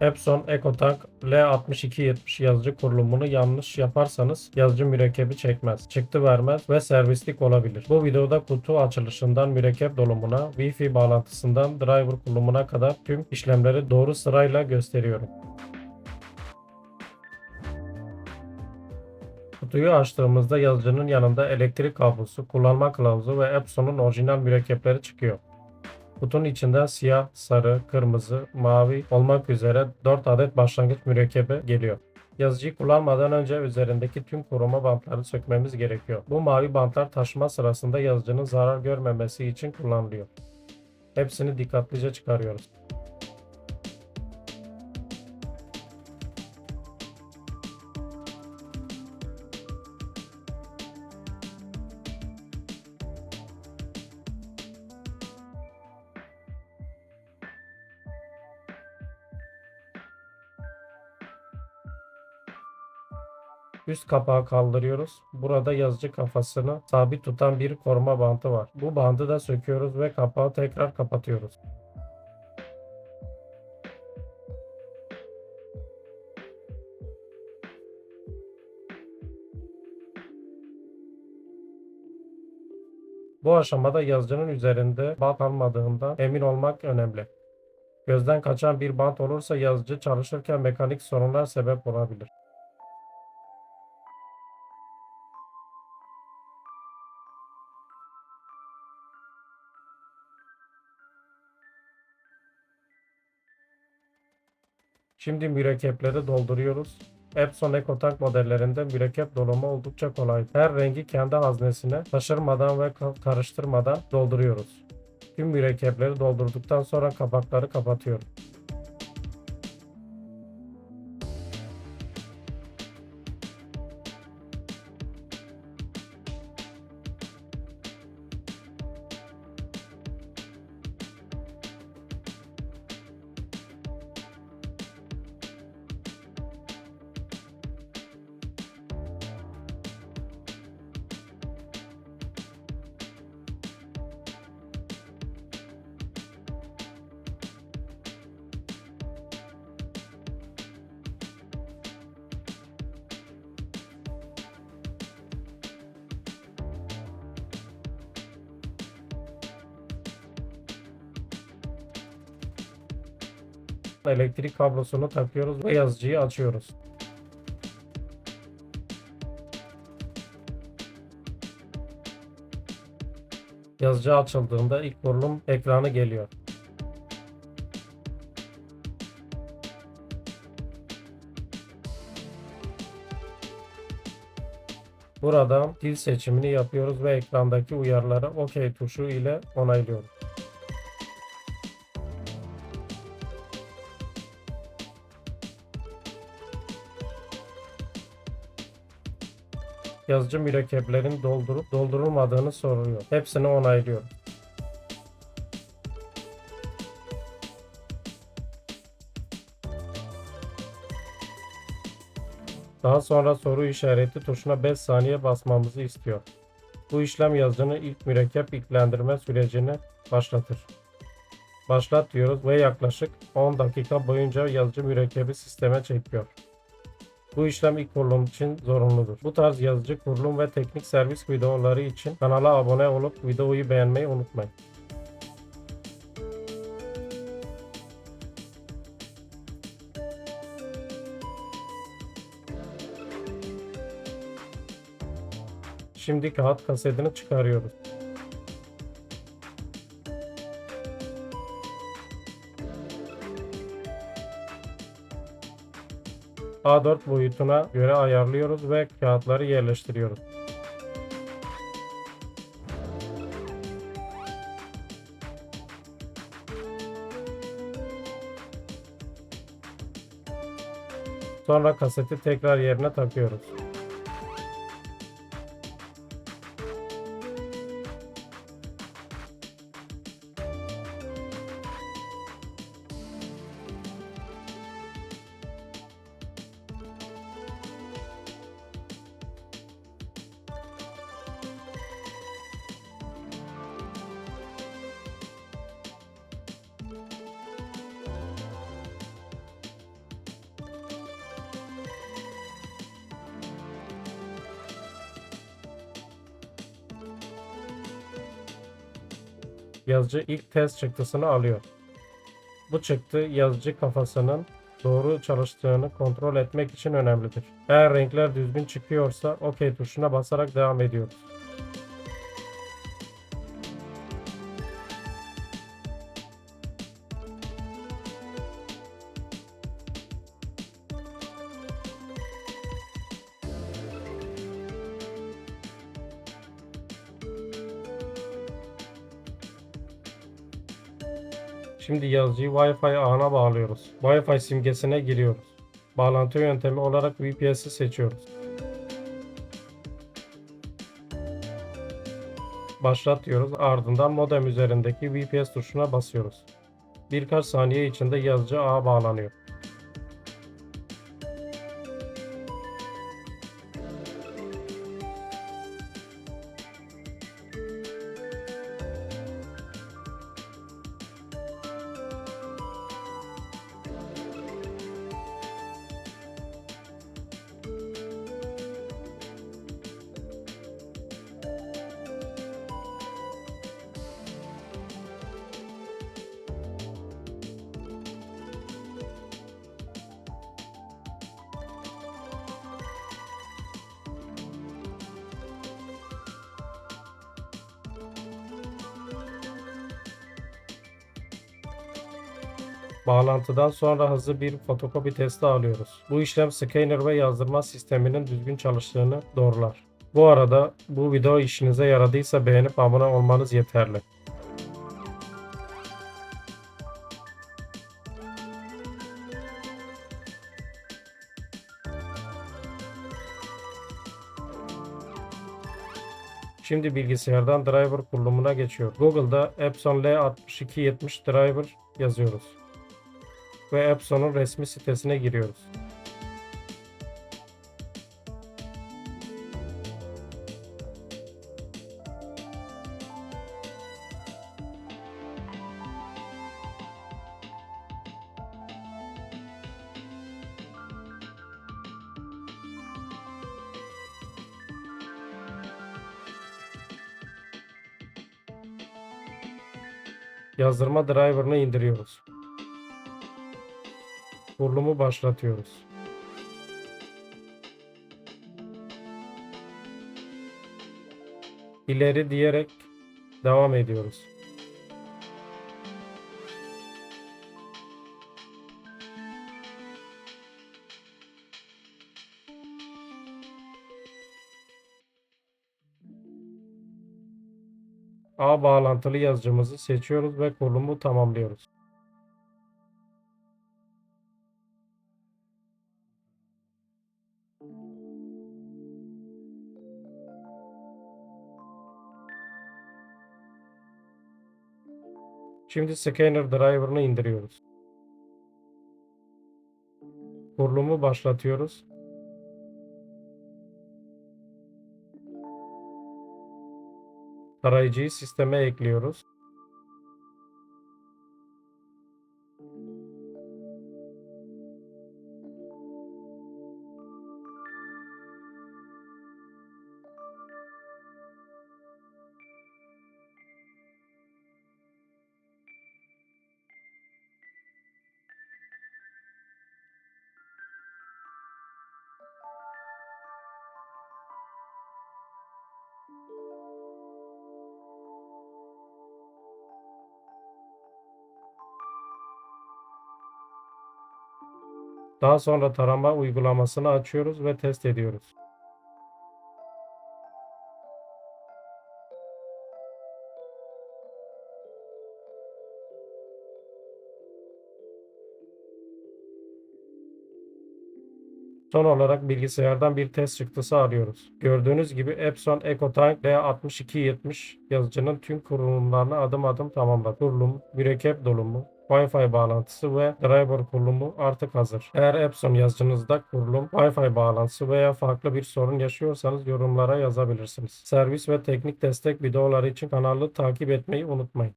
Epson EcoTank L6270 yazıcı kurulumunu yanlış yaparsanız yazıcı mürekkebi çekmez, çıktı vermez ve servislik olabilir. Bu videoda kutu açılışından mürekkep dolumuna, Wi-Fi bağlantısından driver kurulumuna kadar tüm işlemleri doğru sırayla gösteriyorum. Kutuyu açtığımızda yazıcının yanında elektrik kablosu, kullanma kılavuzu ve Epson'un orijinal mürekkepleri çıkıyor. Kutunun içinden siyah, sarı, kırmızı, mavi olmak üzere 4 adet başlangıç mürekkebi geliyor. Yazıcıyı kullanmadan önce üzerindeki tüm koruma bantları sökmemiz gerekiyor. Bu mavi bantlar taşıma sırasında yazıcının zarar görmemesi için kullanılıyor. Hepsini dikkatlice çıkarıyoruz. Üst kapağı kaldırıyoruz. Burada yazıcı kafasını sabit tutan bir koruma bantı var. Bu bandı da söküyoruz ve kapağı tekrar kapatıyoruz. Bu aşamada yazıcının üzerinde bant kalmadığından emin olmak önemli. Gözden kaçan bir bant olursa yazıcı çalışırken mekanik sorunlar sebep olabilir. Şimdi mürekkepleri dolduruyoruz. Epson EcoTank modellerinde mürekkep dolumu oldukça kolay. Her rengi kendi haznesine taşırmadan ve karıştırmadan dolduruyoruz. Tüm mürekkepleri doldurduktan sonra kapakları kapatıyorum. Elektrik kablosunu takıyoruz ve yazıcıyı açıyoruz. Yazıcı açıldığında ilk kurulum ekranı geliyor. Buradan dil seçimini yapıyoruz ve ekrandaki uyarıları OK tuşu ile onaylıyoruz. Yazıcı mürekkeplerin doldurup doldurulmadığını soruyor. Hepsini onaylıyorum. Daha sonra soru işareti tuşuna 5 saniye basmamızı istiyor. Bu işlem yazıcının ilk mürekkep ilklendirme sürecini başlatır. Başlat diyoruz ve yaklaşık 10 dakika boyunca yazıcı mürekkebi sisteme çekiyor. Bu işlem ilk kurulum için zorunludur. Bu tarz yazıcı kurulum ve teknik servis videoları için kanala abone olup videoyu beğenmeyi unutmayın. Şimdi kağıt kasetini çıkarıyoruz. A4 boyutuna göre ayarlıyoruz ve kağıtları yerleştiriyoruz. Sonra kaseti tekrar yerine takıyoruz. yazıcı ilk test çıktısını alıyor. Bu çıktı yazıcı kafasının doğru çalıştığını kontrol etmek için önemlidir. Eğer renkler düzgün çıkıyorsa OK tuşuna basarak devam ediyoruz. Şimdi yazıcıyı Wi-Fi ağına bağlıyoruz. Wi-Fi simgesine giriyoruz. Bağlantı yöntemi olarak VPS'i seçiyoruz. Başlat diyoruz. Ardından modem üzerindeki VPS tuşuna basıyoruz. Birkaç saniye içinde yazıcı ağa bağlanıyor. Bağlantıdan sonra hızlı bir fotokopi testi alıyoruz. Bu işlem scanner ve yazdırma sisteminin düzgün çalıştığını doğrular. Bu arada bu video işinize yaradıysa beğenip abone olmanız yeterli. Şimdi bilgisayardan driver kurulumuna geçiyor. Google'da Epson L6270 driver yazıyoruz. Ve Epson'un resmi sitesine giriyoruz. Yazdırma driver'ını indiriyoruz. Kurulumu başlatıyoruz. İleri diyerek devam ediyoruz. A bağlantılı yazıcımızı seçiyoruz ve kurulumu tamamlıyoruz. Şimdi scanner driver'ını indiriyoruz. Kurulumu başlatıyoruz. Tarayıcıyı sisteme ekliyoruz. Daha sonra tarama uygulamasını açıyoruz ve test ediyoruz. Son olarak bilgisayardan bir test çıktısı alıyoruz. Gördüğünüz gibi Epson EcoTank L6270 yazıcının tüm kurulumlarını adım adım tamamladı. Kurulum, mürekkep dolumu, Wi-Fi bağlantısı ve driver kurulumu artık hazır. Eğer Epson yazıcınızda kurulum, Wi-Fi bağlantısı veya farklı bir sorun yaşıyorsanız yorumlara yazabilirsiniz. Servis ve teknik destek videoları için kanalı takip etmeyi unutmayın.